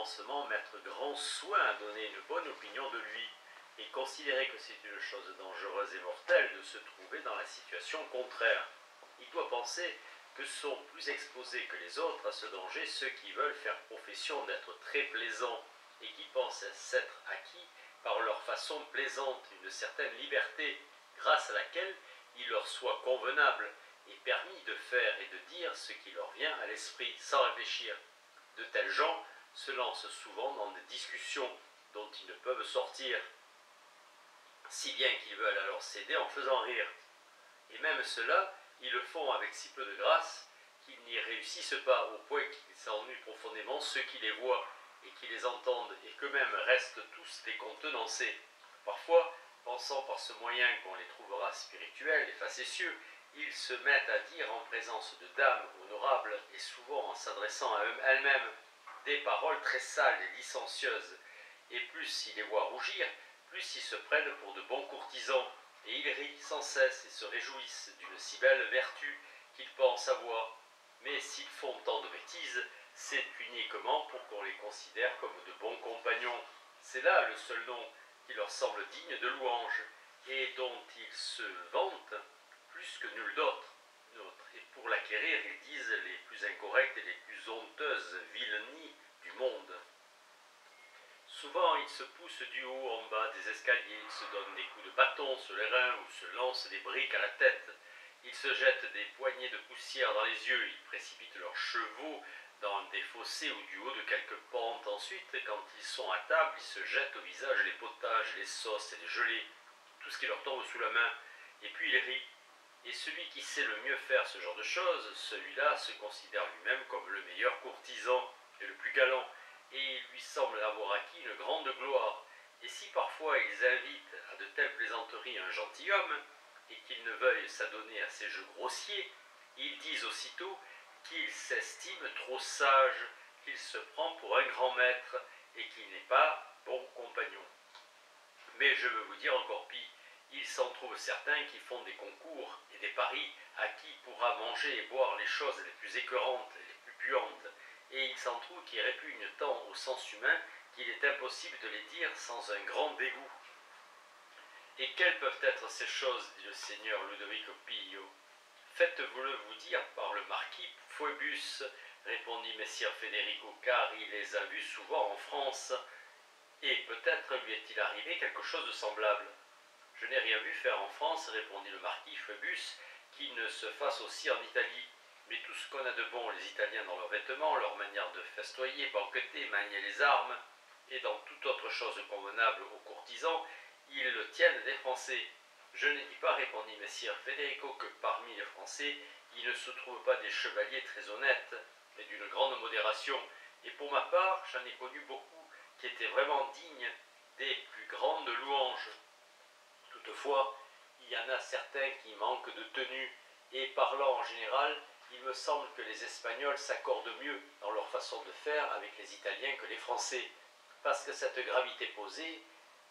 commencement mettre grand soin à donner une bonne opinion de lui, et considérer que c'est une chose dangereuse et mortelle de se trouver dans la situation contraire. Il doit penser que sont plus exposés que les autres à ce danger ceux qui veulent faire profession d'être très plaisants et qui pensent s'être acquis par leur façon plaisante une certaine liberté grâce à laquelle il leur soit convenable et permis de faire et de dire ce qui leur vient à l'esprit sans réfléchir. De tels gens se lancent souvent dans des discussions dont ils ne peuvent sortir, si bien qu'ils veulent alors céder en faisant rire. Et même ceux-là, ils le font avec si peu de grâce qu'ils n'y réussissent pas, au point qu'ils s'ennuient profondément ceux qui les voient et qui les entendent, et qu'eux-mêmes restent tous décontenancés. Parfois, pensant par ce moyen qu'on les trouvera spirituels et facétieux, ils se mettent à dire en présence de dames honorables, et souvent en s'adressant à elles-mêmes, des paroles très sales et licencieuses, et plus ils les voient rougir, plus ils se prennent pour de bons courtisans, et ils rient sans cesse et se réjouissent d'une si belle vertu qu'ils pensent avoir. Mais s'ils font tant de bêtises, c'est uniquement pour qu'on les considère comme de bons compagnons. C'est là le seul nom qui leur semble digne de louange, et dont ils se vantent plus que nul d'autre. Et pour l'acquérir, ils disent les plus incorrectes et les plus honteuses vilenies du monde. Souvent, ils se poussent du haut en bas des escaliers, ils se donnent des coups de bâton sur les reins ou se lancent des briques à la tête. Ils se jettent des poignées de poussière dans les yeux, ils précipitent leurs chevaux dans des fossés ou du haut de quelques pentes. Ensuite, quand ils sont à table, ils se jettent au visage les potages, les sauces et les gelées, tout ce qui leur tombe sous la main, et puis ils rient. Et celui qui sait le mieux faire ce genre de choses, celui-là se considère lui-même comme le meilleur courtisan et le plus galant, et il lui semble avoir acquis une grande gloire. Et si parfois ils invitent à de telles plaisanteries un gentilhomme, et qu'il ne veuille s'adonner à ces jeux grossiers, ils disent aussitôt qu'il s'estime trop sage, qu'il se prend pour un grand maître, et qu'il n'est pas bon compagnon. Mais je veux vous dire encore pis, il s'en trouve certains qui font des concours et des paris à qui pourra manger et boire les choses les plus écœurantes et les plus puantes, et il s'en trouve qui répugnent tant au sens humain qu'il est impossible de les dire sans un grand dégoût. Et quelles peuvent être ces choses, dit le seigneur Ludovico Pio. Faites-vous-le vous dire par le marquis Phoebus, répondit messire Federico, car il les a vus souvent en France, et peut-être lui est-il arrivé quelque chose de semblable. Je n'ai rien vu faire en France, répondit le marquis Phoebus, qui ne se fasse aussi en Italie. Mais tout ce qu'on a de bon, les Italiens dans leurs vêtements, leur manière de festoyer, banqueter, manier les armes, et dans toute autre chose convenable aux courtisans, ils le tiennent des Français. Je ne dis pas, répondit messire Federico, que parmi les Français, il ne se trouve pas des chevaliers très honnêtes, mais d'une grande modération, et pour ma part, j'en ai connu beaucoup qui étaient vraiment dignes des plus grandes louanges. Toutefois, il y en a certains qui manquent de tenue, et parlant en général, il me semble que les Espagnols s'accordent mieux dans leur façon de faire avec les Italiens que les Français, parce que cette gravité posée,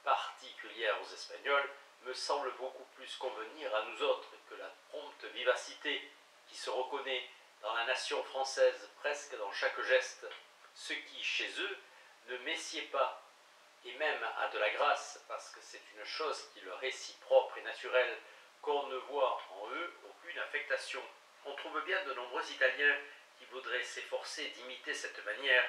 particulière aux Espagnols, me semble beaucoup plus convenir à nous autres que la prompte vivacité qui se reconnaît dans la nation française presque dans chaque geste, ce qui, chez eux, ne messied pas, et même a de la grâce, parce que c'est une chose qui leur est si propre et naturelle qu'on ne voit en eux aucune affectation. On trouve bien de nombreux Italiens qui voudraient s'efforcer d'imiter cette manière.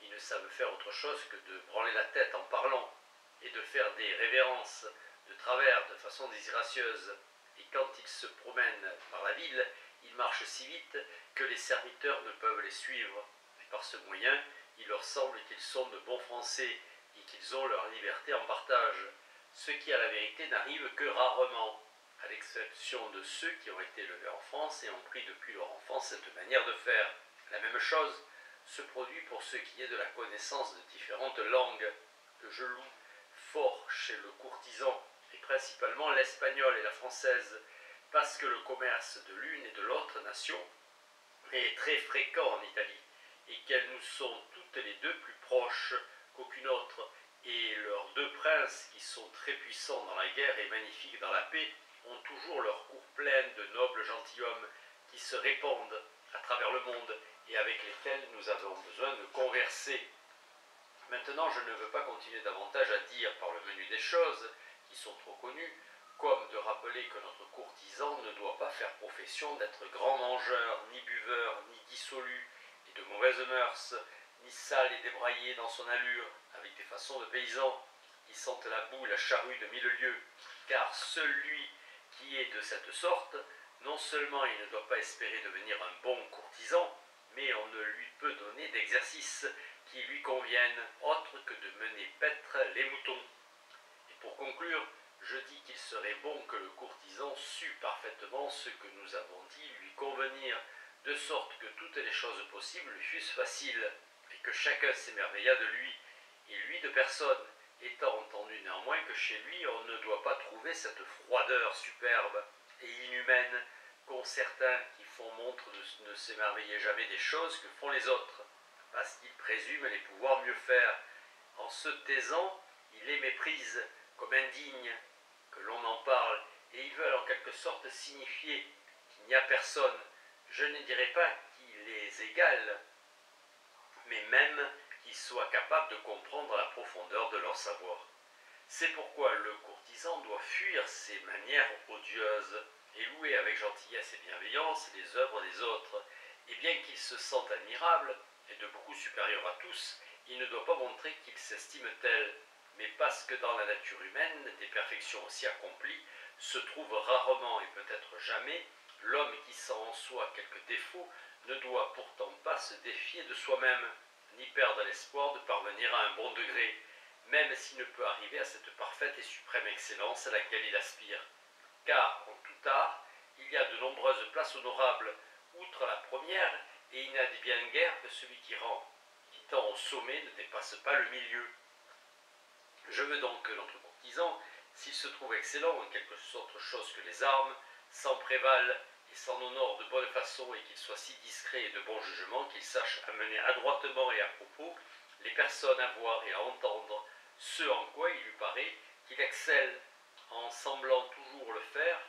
Ils ne savent faire autre chose que de branler la tête en parlant et de faire des révérences de travers de façon disgracieuse. Et quand ils se promènent par la ville, ils marchent si vite que les serviteurs ne peuvent les suivre. Et par ce moyen, il leur semble qu'ils sont de bons Français et qu'ils ont leur liberté en partage, ce qui à la vérité n'arrive que rarement, à l'exception de ceux qui ont été élevés en France et ont pris depuis leur enfance cette manière de faire. La même chose se produit pour ce qui est de la connaissance de différentes langues, que je loue fort chez le courtisan, et principalement l'espagnol et la française, parce que le commerce de l'une et de l'autre nation est très fréquent en Italie, et qu'elles nous sont toutes les deux plus proches qu'aucune autre, et leurs deux princes, qui sont très puissants dans la guerre et magnifiques dans la paix, ont toujours leur cour pleine de nobles gentilshommes qui se répandent à travers le monde et avec lesquels nous avons besoin de converser. Maintenant, je ne veux pas continuer davantage à dire par le menu des choses, qui sont trop connues, comme de rappeler que notre courtisan ne doit pas faire profession d'être grand mangeur, ni buveur, ni dissolu, et de mauvaises mœurs, ni sale et débraillé dans son allure, avec des façons de paysan, qui sentent la boue et la charrue de 1000 lieues, car celui qui est de cette sorte, non seulement il ne doit pas espérer devenir un bon courtisan, mais on ne lui peut donner d'exercice qui lui conviennent, autre que de mener paître les moutons. Et pour conclure, je dis qu'il serait bon que le courtisan sût parfaitement ce que nous avons dit lui convenir, de sorte que toutes les choses possibles lui fussent faciles, et que chacun s'émerveillât de lui, et lui de personne, étant entendu néanmoins que chez lui on ne doit pas trouver cette froideur superbe et inhumaine qu'ont certains qui font montre de ne s'émerveiller jamais des choses que font les autres, parce qu'ils présument les pouvoir mieux faire. En se taisant, il les méprise comme indignes que l'on en parle, et ils veulent en quelque sorte signifier qu'il n'y a personne, je ne dirais pas qui les égale, mais même qu'ils soient capables de comprendre la profondeur de leur savoir. C'est pourquoi le courtisan doit fuir ces manières odieuses et louer avec gentillesse et bienveillance les œuvres des autres, et bien qu'il se sente admirable et de beaucoup supérieur à tous, il ne doit pas montrer qu'il s'estime tel, mais parce que dans la nature humaine, des perfections aussi accomplies se trouvent rarement et peut-être jamais, l'homme qui sent en soi quelques défauts ne doit pourtant pas se défier de soi-même, ni perdre l'espoir de parvenir à un bon degré, même s'il ne peut arriver à cette parfaite et suprême excellence à laquelle il aspire. Car, en tout art, il y a de nombreuses places honorables, outre la première, et il n'a bien guère que celui qui tend au sommet ne dépasse pas le milieu. Je veux donc que notre courtisan, s'il se trouve excellent en quelque autre chose que les armes, s'en prévale et s'en honore de bonne façon, et qu'il soit si discret et de bon jugement qu'il sache amener adroitement et à propos les personnes à voir et à entendre ce en quoi il lui paraît qu'il excelle, en semblant toujours le faire,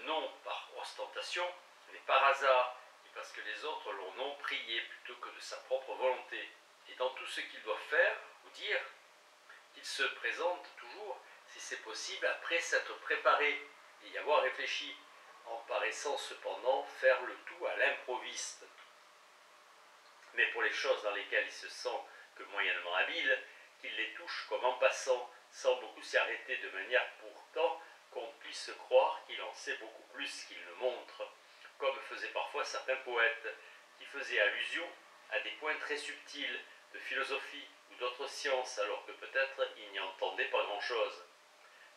non par ostentation, mais par hasard, et parce que les autres l'ont non prié plutôt que de sa propre volonté. Et dans tout ce qu'il doit faire ou dire, qu'il se présente toujours, si c'est possible, après s'être préparé et y avoir réfléchi, en paraissant cependant faire le tout à l'improviste. Mais pour les choses dans lesquelles il se sent que moyennement habile, qu'il les touche comme en passant, sans beaucoup s'y arrêter, de manière pourtant qu'on puisse croire qu'il en sait beaucoup plus qu'il ne montre, comme faisaient parfois certains poètes, qui faisaient allusion à des points très subtils de philosophie ou d'autres sciences, alors que peut-être il n'y entendait pas grand-chose.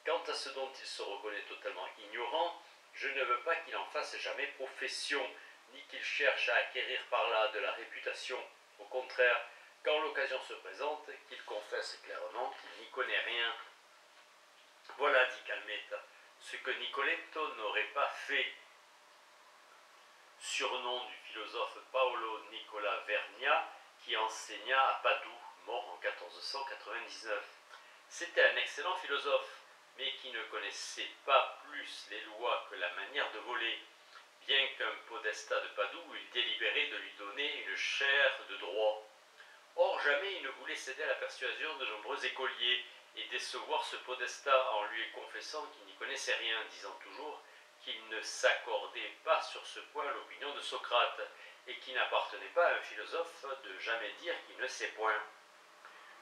Quant à ce dont il se reconnaît totalement ignorant, je ne veux pas qu'il en fasse jamais profession, ni qu'il cherche à acquérir par là de la réputation. Au contraire, quand l'occasion se présente, qu'il confesse clairement qu'il n'y connaît rien. Voilà, dit Calmetta, ce que Nicoletto n'aurait pas fait. Surnom du philosophe Paolo Nicola Vergna, qui enseigna à Padoue, mort en 1499. C'était un excellent philosophe, mais qui ne connaissait pas plus les lois que la manière de voler, bien qu'un podestat de Padoue eût délibéré de lui donner une chaire de droit. Or, jamais il ne voulait céder à la persuasion de nombreux écoliers et décevoir ce podestat en lui confessant qu'il n'y connaissait rien, disant toujours qu'il ne s'accordait pas sur ce point l'opinion de Socrate, et qu'il n'appartenait pas à un philosophe de jamais dire qu'il ne sait point.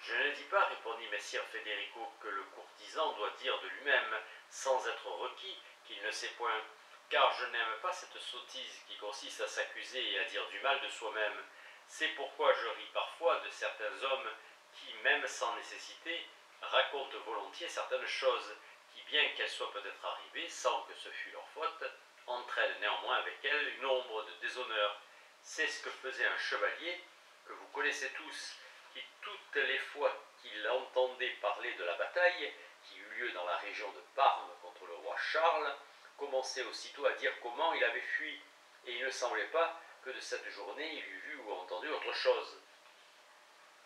Je ne dis pas, répondit Messire Federico, que le courtisan doit dire de lui-même, sans être requis, qu'il ne sait point, car je n'aime pas cette sottise qui consiste à s'accuser et à dire du mal de soi-même. C'est pourquoi je ris parfois de certains hommes qui, même sans nécessité, racontent volontiers certaines choses, qui, bien qu'elles soient peut-être arrivées, sans que ce fût leur faute, entraînent néanmoins avec elles une ombre de déshonneur. C'est ce que faisait un chevalier, que vous connaissez tous, qui toutes les fois qu'il entendait parler de la bataille qui eut lieu dans la région de Parme contre le roi Charles, commençait aussitôt à dire comment il avait fui, et il ne semblait pas que de cette journée il eût vu ou entendu autre chose.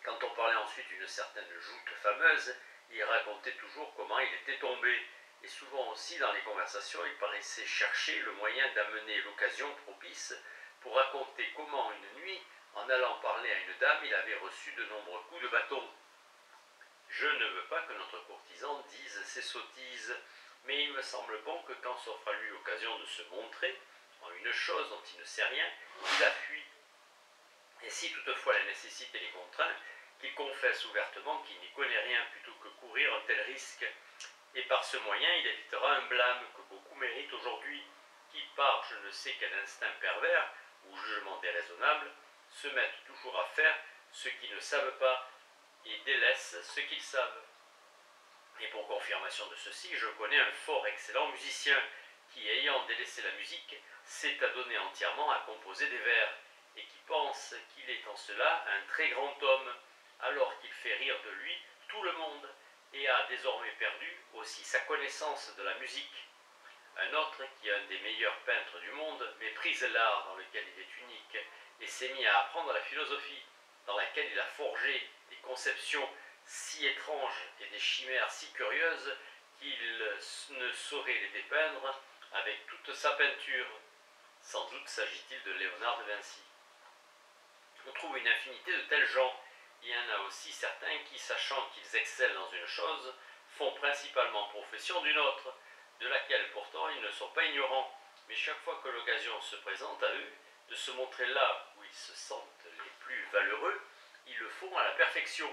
Quand on parlait ensuite d'une certaine joute fameuse, il racontait toujours comment il était tombé, et souvent aussi dans les conversations il paraissait chercher le moyen d'amener l'occasion propice pour raconter comment une nuit, En allant parler à une dame, il avait reçu de nombreux coups de bâton. Je ne veux pas que notre courtisan dise ces sottises, mais il me semble bon que quand s'offre à lui l'occasion de se montrer en une chose dont il ne sait rien, il la fuit. Et si toutefois la nécessité les contraint, qu'il confesse ouvertement qu'il n'y connaît rien plutôt que courir un tel risque. Et par ce moyen, il évitera un blâme que beaucoup méritent aujourd'hui, qui, par je ne sais quel instinct pervers ou jugement déraisonnable, se mettent toujours à faire ce qu'ils ne savent pas et délaissent ce qu'ils savent. Et pour confirmation de ceci, je connais un fort excellent musicien qui, ayant délaissé la musique, s'est adonné entièrement à composer des vers, et qui pense qu'il est en cela un très grand homme, alors qu'il fait rire de lui tout le monde, et a désormais perdu aussi sa connaissance de la musique. Un autre, qui est un des meilleurs peintres du monde, méprise l'art dans lequel il est unique, et s'est mis à apprendre la philosophie, dans laquelle il a forgé des conceptions si étranges et des chimères si curieuses qu'il ne saurait les dépeindre avec toute sa peinture. Sans doute s'agit-il de Léonard de Vinci. On trouve une infinité de tels gens. Il y en a aussi certains qui, sachant qu'ils excellent dans une chose, font principalement profession d'une autre, de laquelle pourtant ils ne sont pas ignorants, mais chaque fois que l'occasion se présente à eux de se montrer là où ils se sentent les plus valeureux, ils le font à la perfection.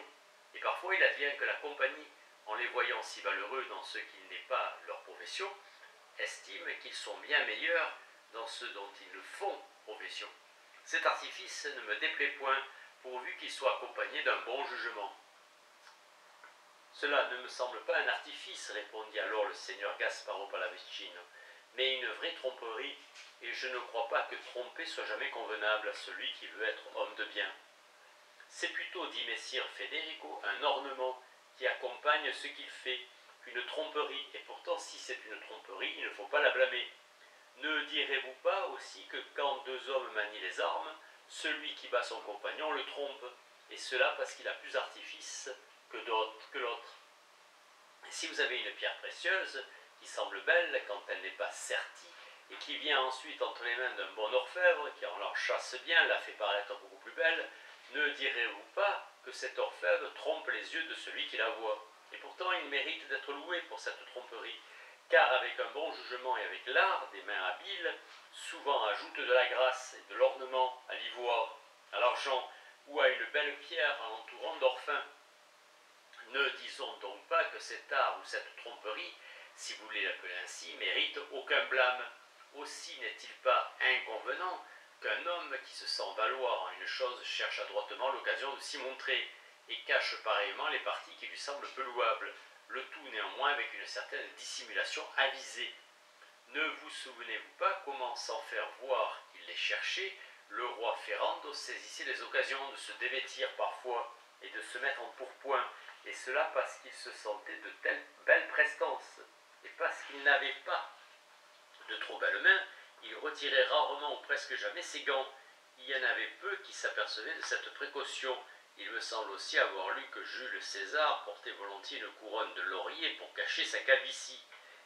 Et parfois il advient que la compagnie, en les voyant si valeureux dans ce qui n'est pas leur profession, estime qu'ils sont bien meilleurs dans ce dont ils le font profession. Cet artifice ne me déplaît point, pourvu qu'il soit accompagné d'un bon jugement. Cela ne me semble pas un artifice, répondit alors le seigneur Gasparo Pallavicino, mais une vraie tromperie, et je ne crois pas que tromper soit jamais convenable à celui qui veut être homme de bien. C'est plutôt, dit messire Federico, un ornement qui accompagne ce qu'il fait, qu'une tromperie, et pourtant si c'est une tromperie, il ne faut pas la blâmer. Ne direz-vous pas aussi que quand deux hommes manient les armes, celui qui bat son compagnon le trompe, et cela parce qu'il a plus d'artifice que l'autre. Et si vous avez une pierre précieuse, qui semble belle quand elle n'est pas sertie, et qui vient ensuite entre les mains d'un bon orfèvre, qui en leur chasse bien, la fait paraître beaucoup plus belle, ne direz-vous pas que cet orfèvre trompe les yeux de celui qui la voit? Et pourtant il mérite d'être loué pour cette tromperie, car avec un bon jugement et avec l'art des mains habiles, souvent ajoute de la grâce et de l'ornement à l'ivoire, à l'argent ou à une belle pierre en l'entourant d'orphins. Ne disons donc pas que cet art ou cette tromperie, si vous voulez l'appeler ainsi, mérite aucun blâme. Aussi n'est-il pas inconvenant qu'un homme qui se sent valoir en une chose cherche adroitement l'occasion de s'y montrer, et cache pareillement les parties qui lui semblent peu louables, le tout néanmoins avec une certaine dissimulation avisée. Ne vous souvenez-vous pas comment, sans faire voir qu'il les cherchait, le roi Ferrando saisissait les occasions de se dévêtir parfois et de se mettre en pourpoint, et cela parce qu'il se sentait de telle belle prestance, et parce qu'il n'avait pas de trop belles mains, il retirait rarement ou presque jamais ses gants. Il y en avait peu qui s'apercevaient de cette précaution. Il me semble aussi avoir lu que Jules César portait volontiers une couronne de laurier pour cacher sa calvitie.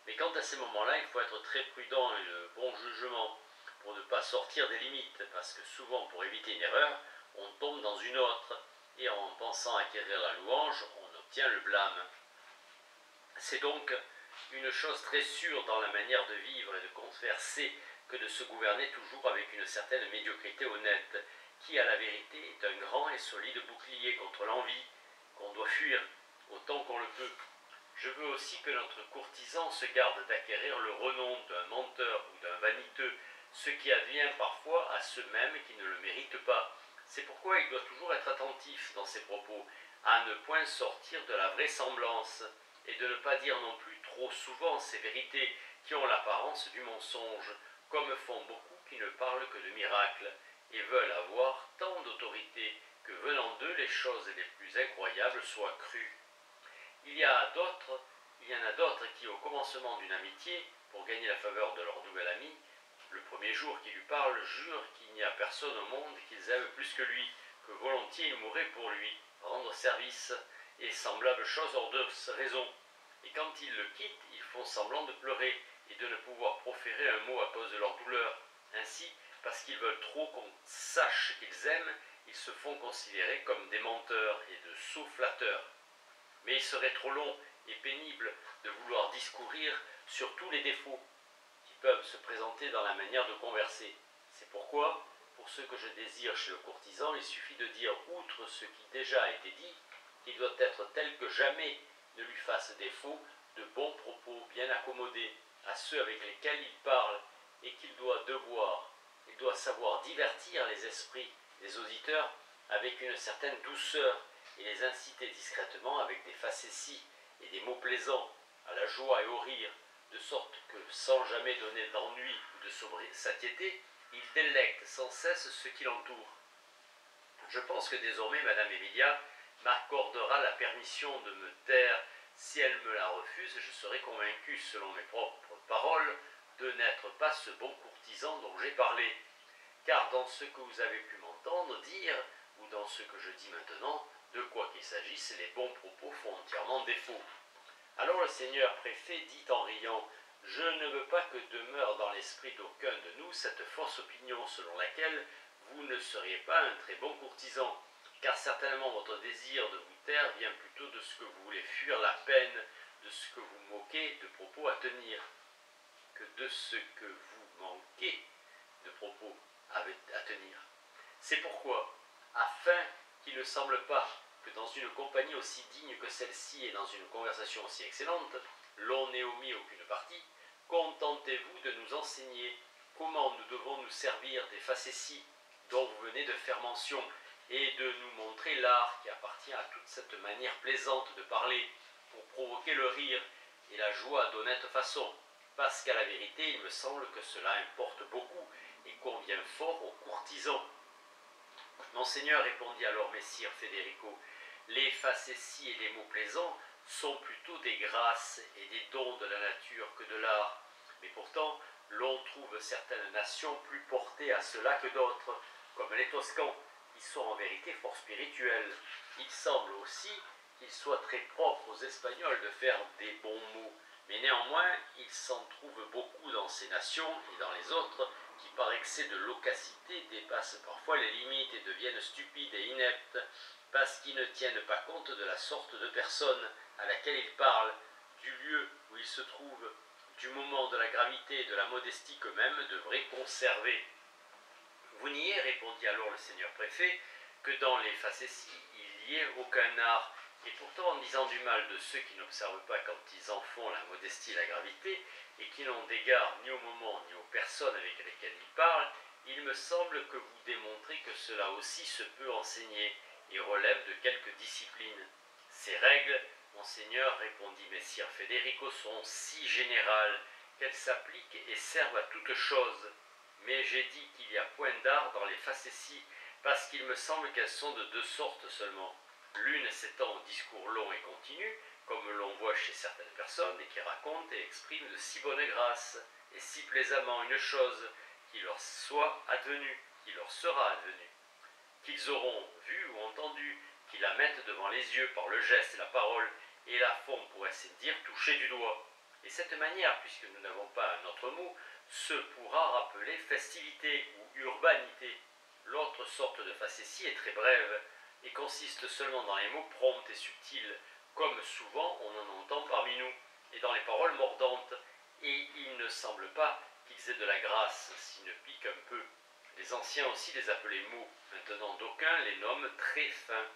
Mais quant à ces moments-là, il faut être très prudent et de bon jugement pour ne pas sortir des limites, parce que souvent, pour éviter une erreur, on tombe dans une autre, et en pensant acquérir la louange, on obtient le blâme. C'est donc une chose très sûre dans la manière de vivre et de converser que de se gouverner toujours avec une certaine médiocrité honnête, qui à la vérité est un grand et solide bouclier contre l'envie, qu'on doit fuir autant qu'on le peut. Je veux aussi que notre courtisan se garde d'acquérir le renom d'un menteur ou d'un vaniteux, ce qui advient parfois à ceux-mêmes qui ne le méritent pas. C'est pourquoi il doit toujours être attentif dans ses propos, à ne point sortir de la vraisemblance, et de ne pas dire non plus trop souvent ces vérités qui ont l'apparence du mensonge, comme font beaucoup qui ne parlent que de miracles, et veulent avoir tant d'autorité que venant d'eux les choses les plus incroyables soient crues. Il y en a d'autres qui, au commencement d'une amitié, pour gagner la faveur de leur nouvel ami, le premier jour qui lui parle, jurent qu'il n'y a personne au monde qu'ils aiment plus que lui, que volontiers ils mourraient pour lui, rendre service, et semblables choses hors de raison. Et quand ils le quittent, ils font semblant de pleurer, et de ne pouvoir proférer un mot à cause de leur douleur. Ainsi, parce qu'ils veulent trop qu'on sache qu'ils aiment, ils se font considérer comme des menteurs et de sots flatteurs. Mais il serait trop long et pénible de vouloir discourir sur tous les défauts qui peuvent se présenter dans la manière de converser. C'est pourquoi, pour ce que je désire chez le courtisan, il suffit de dire, outre ce qui déjà a été dit, qu'il doit être tel que jamais ne lui fasse défaut de bons propos bien accommodés à ceux avec lesquels il parle, et qu'il doit il doit savoir divertir les esprits des auditeurs avec une certaine douceur et les inciter discrètement avec des facéties et des mots plaisants à la joie et au rire, de sorte que, sans jamais donner d'ennui ou de satiété, il délecte sans cesse ceux qui l'entourent. Je pense que désormais Madame Emilia m'accordera la permission de me taire. Si elle me la refuse, je serai convaincu, selon mes propres paroles, de n'être pas ce bon courtisan dont j'ai parlé. Car dans ce que vous avez pu m'entendre dire, ou dans ce que je dis maintenant, de quoi qu'il s'agisse, les bons propos font entièrement défaut. Alors le seigneur préfet dit en riant, « Je ne veux pas que demeure dans l'esprit d'aucun de nous cette fausse opinion selon laquelle vous ne seriez pas un très bon courtisan, car certainement votre désir de vous taire vient plutôt de ce que vous voulez fuir la peine, de ce que vous moquez de propos à tenir, que de ce que vous manquez de propos à tenir. C'est pourquoi, afin qu'il ne semble pas que dans une compagnie aussi digne que celle-ci et dans une conversation aussi excellente, l'on n'ait omis aucune partie, contentez-vous de nous enseigner comment nous devons nous servir des facéties dont vous venez de faire mention, et de nous montrer l'art qui appartient à toute cette manière plaisante de parler, pour provoquer le rire et la joie d'honnête façon, parce qu'à la vérité, il me semble que cela importe beaucoup et convient fort aux courtisans. Monseigneur, répondit alors messire Federico, les facéties et les mots plaisants sont plutôt des grâces et des dons de la nature que de l'art, mais pourtant l'on trouve certaines nations plus portées à cela que d'autres, comme les Toscans, qui sont en vérité fort spirituels. Il semble aussi qu'il soit très propre aux Espagnols de faire des bons mots, mais néanmoins il s'en trouve beaucoup dans ces nations et dans les autres qui par excès de loquacité dépassent parfois les limites et deviennent stupides et ineptes, parce qu'ils ne tiennent pas compte de la sorte de personne à laquelle ils parlent, du lieu où ils se trouvent, du moment de la gravité et de la modestie qu'eux-mêmes devraient conserver. Vous niez, répondit alors le seigneur préfet, que dans les facéties il n'y ait aucun art, et pourtant en disant du mal de ceux qui n'observent pas quand ils en font la modestie et la gravité, et qui n'ont d'égard ni au moment ni aux personnes avec lesquelles ils parlent, il me semble que vous démontrez que cela aussi se peut enseigner, et relève de quelque discipline. Ces règles, monseigneur, répondit messire Federico, sont si générales qu'elles s'appliquent et servent à toute chose. Mais j'ai dit qu'il y a point d'art dans les facéties, parce qu'il me semble qu'elles sont de deux sortes seulement. L'une s'étend au discours long et continu, comme l'on voit chez certaines personnes, et qui racontent et expriment de si bonne grâce, et si plaisamment une chose qui leur soit advenue, qui leur sera advenue, qu'ils auront vu ou entendu, qui la mettent devant les yeux par le geste et la parole, et la font, pour ainsi dire, toucher du doigt. Et cette manière, puisque nous n'avons pas un autre mot, se pourra rappeler festivité ou urbanité. L'autre sorte de facétie est très brève, et consiste seulement dans les mots prompts et subtils, comme souvent on en entend parmi nous, et dans les paroles mordantes, et il ne semble pas qu'ils aient de la grâce, s'ils ne piquent un peu. Les anciens aussi les appelaient mots, maintenant d'aucuns les nomment très fins.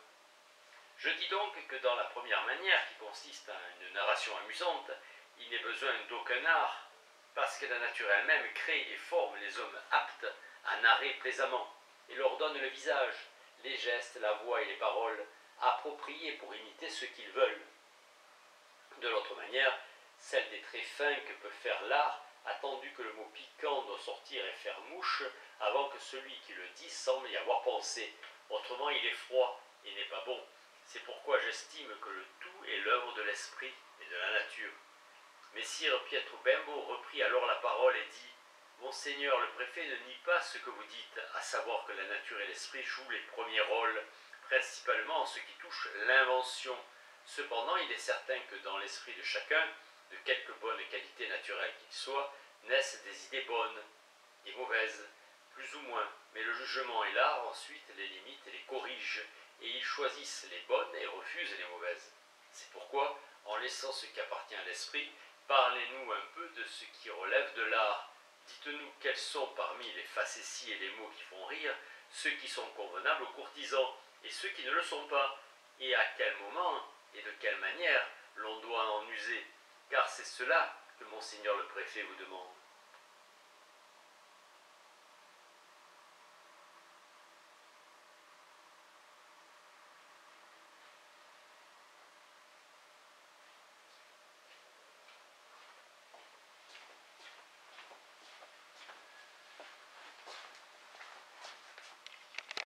Je dis donc que dans la première manière, qui consiste à une narration amusante, il n'est besoin d'aucun art, parce que la nature elle-même crée et forme les hommes aptes à narrer plaisamment, et leur donne le visage, les gestes, la voix et les paroles, appropriés pour imiter ce qu'ils veulent. De l'autre manière, celle des traits fins que peut faire l'art, attendu que le mot piquant doit sortir et faire mouche, avant que celui qui le dit semble y avoir pensé. Autrement, il est froid et n'est pas bon. C'est pourquoi j'estime que le tout est l'œuvre de l'esprit et de la nature. Messire Pietro Bembo reprit alors la parole et dit « Monseigneur le préfet ne nie pas ce que vous dites, à savoir que la nature et l'esprit jouent les premiers rôles, principalement en ce qui touche l'invention. Cependant, il est certain que dans l'esprit de chacun, de quelque bonne qualité naturelle qu'il soit, naissent des idées bonnes et mauvaises, plus ou moins, mais le jugement et l'art ensuite les limitent et les corrigent, et ils choisissent les bonnes et refusent les mauvaises. C'est pourquoi, en laissant ce qui appartient à l'esprit, parlez-nous un peu de ce qui relève de l'art. Dites-nous quels sont parmi les facéties et les mots qui font rire, ceux qui sont convenables aux courtisans et ceux qui ne le sont pas, et à quel moment et de quelle manière l'on doit en user, car c'est cela que monseigneur le préfet vous demande.